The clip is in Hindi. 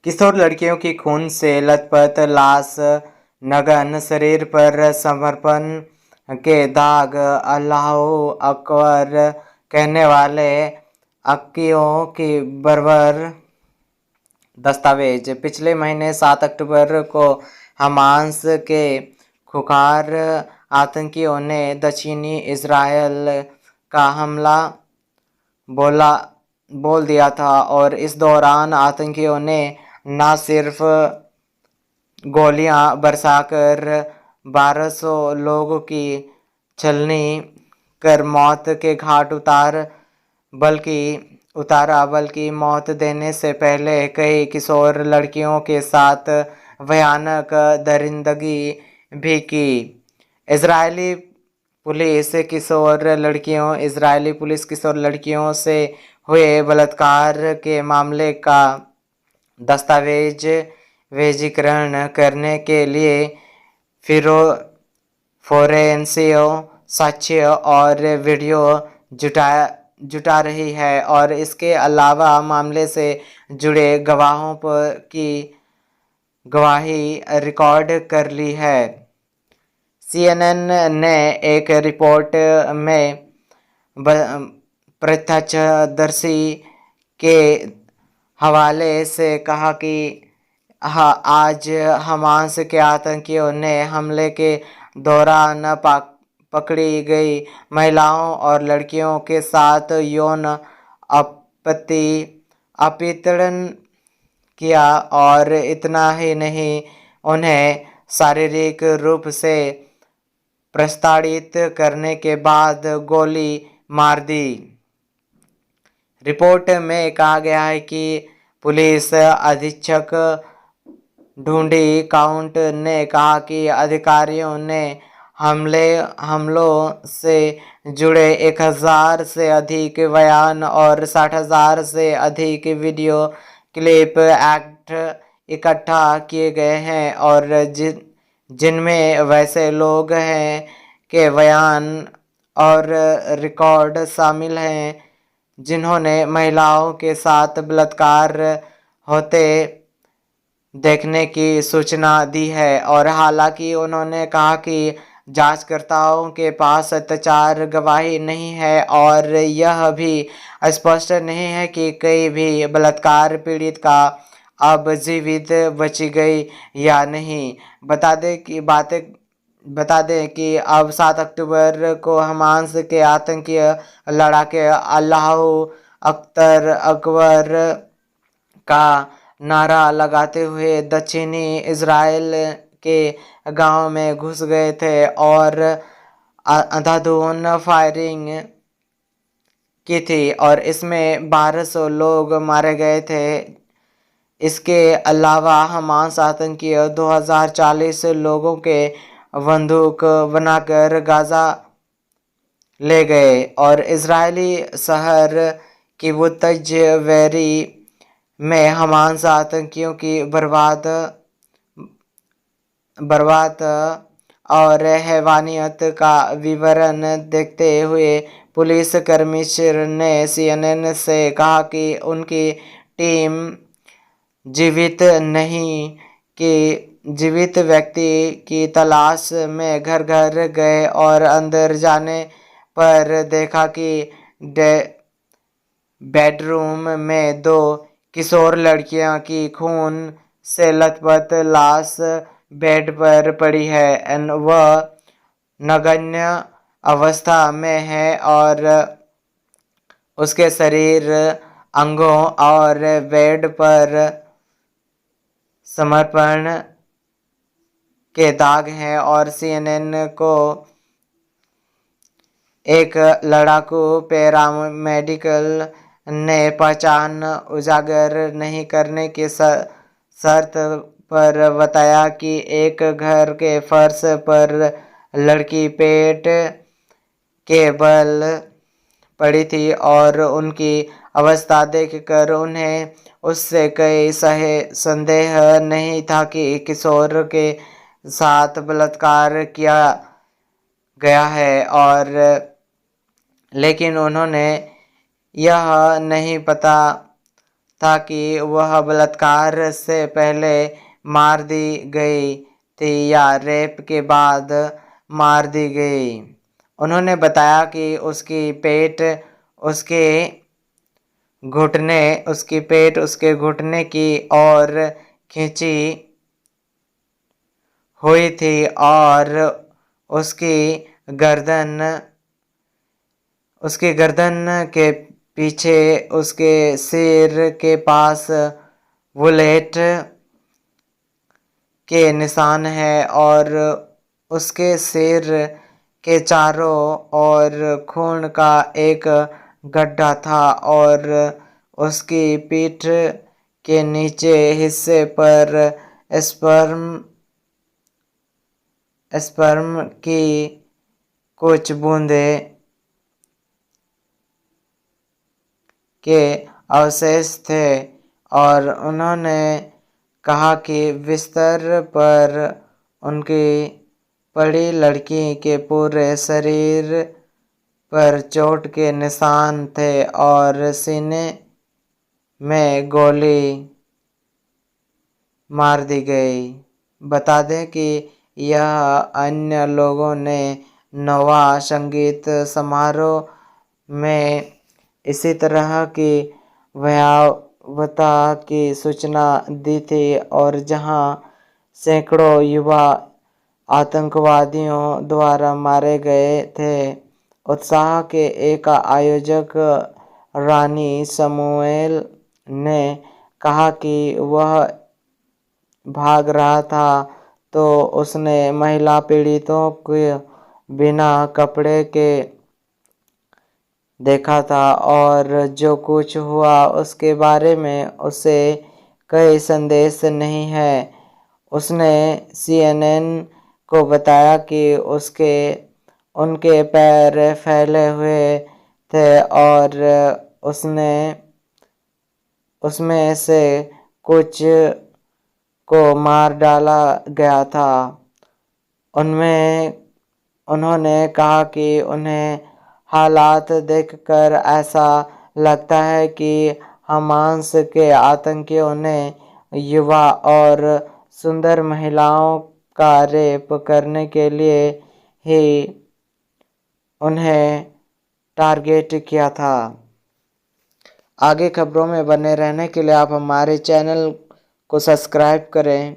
किशोर लड़कियों की खून से लथपथ लाश, नग्न शरीर पर समर्पण के दाग, अल्लाह अकबर कहने वाले अक्कियों की बर्बर दस्तावेज। पिछले महीने 7 अक्टूबर को हमास के खुखार आतंकियों ने दक्षिणी इजरायल का हमला बोल दिया था और इस दौरान आतंकियों ने न सिर्फ गोलियां बरसाकर 1200 लोगों की छलनी कर मौत के घाट बल्कि मौत देने से पहले कई किशोर लड़कियों के साथ भयानक दरिंदगी भी की। इजरायली पुलिस किशोर लड़कियों से हुए बलात्कार के मामले का दस्तावेजीकरण करने के लिए फोरेंसिक साक्ष्य और वीडियो जुटा रही है और इसके अलावा मामले से जुड़े गवाहों की गवाही रिकॉर्ड कर ली है। CNN ने एक रिपोर्ट में प्रत्यक्षदर्शी के हवाले से कहा कि आज हमास के आतंकियों ने हमले के दौरान पकड़ी गई महिलाओं और लड़कियों के साथ यौन अपीड़न किया और इतना ही नहीं, उन्हें शारीरिक रूप से प्रताड़ित करने के बाद गोली मार दी। रिपोर्ट में कहा गया है कि पुलिस अधीक्षक ढूंढी काउंट ने कहा कि अधिकारियों ने हमलों से जुड़े 1000 से अधिक बयान और 60,000 से अधिक वीडियो क्लिप इकट्ठा किए गए हैं और जिनमें वैसे लोग हैं के बयान और रिकॉर्ड शामिल हैं जिन्होंने महिलाओं के साथ बलात्कार होते देखने की सूचना दी है। और हालांकि उन्होंने कहा कि जांचकर्ताओं के पास अत्याचार गवाही नहीं है और यह भी स्पष्ट नहीं है कि कोई भी बलात्कार पीड़ित का अब जीवित बची गई या नहीं। बता दें कि अब 7 अक्टूबर को हमास के आतंकी लड़ाके अल्लाह अकबर का नारा लगाते हुए दक्षिणी इजराइल के गांव में घुस गए थे और अंधाधुंध फायरिंग की थी और इसमें 1200 लोग मारे गए थे। इसके अलावा हमास आतंकी 2040 लोगों के बंदूक बनाकर गाजा ले गए और इजरायली शहर किबुत्ज वेरी में हमास आतंकियों की बर्बाद और हैवानियत का विवरण देखते हुए पुलिस कमिश्नर ने CNN से कहा कि उनकी टीम जीवित व्यक्ति की तलाश में घर घर गए और अंदर जाने पर देखा कि बेडरूम में 2 किशोर लड़कियां की खून से लथपथ लाश बेड पर पड़ी है। वह नग्न अवस्था में है और उसके शरीर, अंगों और बेड पर समर्पण के दाग हैं और CNN को एक लड़ाकू पैरामेडिकल ने पहचान उजागर नहीं करने की शर्त पर बताया कि एक घर के फर्श पर लड़की पेट के बल पड़ी थी और उनकी अवस्था देखकर उन्हें उससे कोई संदेह नहीं था कि किशोर के साथ बलात्कार किया गया है और लेकिन उन्होंने यह नहीं पता था कि वह बलात्कार से पहले मार दी गई थी या रेप के बाद मार दी गई। उन्होंने बताया कि उसकी पेट उसके घुटने की ओर खींची हुई थी और उसकी गर्दन के पीछे उसके सिर के पास बुलेट के निशान है और उसके सिर के चारों ओर खून का एक गड्ढा था और उसकी पीठ के नीचे हिस्से पर स्पर्म की कुछ बूंदें के अवशेष थे और उन्होंने कहा कि बिस्तर पर उनकी पड़ी लड़की के पूरे शरीर पर चोट के निशान थे और सीने में गोली मार दी गई। बता दें कि यह अन्य लोगों ने नोवा संगीत समारोह में इसी तरह की भयावहता की सूचना दी थी और जहां सैकड़ों युवा आतंकवादियों द्वारा मारे गए थे। उत्साह के एक आयोजक रानी समूएल ने कहा कि वह भाग रहा था तो उसने महिला पीड़ितों को बिना कपड़े के देखा था और जो कुछ हुआ उसके बारे में उसे कोई संदेश नहीं है। उसने CNN को बताया कि उनके पैर फैले हुए थे और उसमें से कुछ को मार डाला गया था। उन्होंने कहा कि उन्हें हालात देखकर ऐसा लगता है कि हमास के आतंकियों ने युवा और सुंदर महिलाओं का रेप करने के लिए ही उन्हें टारगेट किया था। आगे खबरों में बने रहने के लिए आप हमारे चैनल को सब्सक्राइब करें।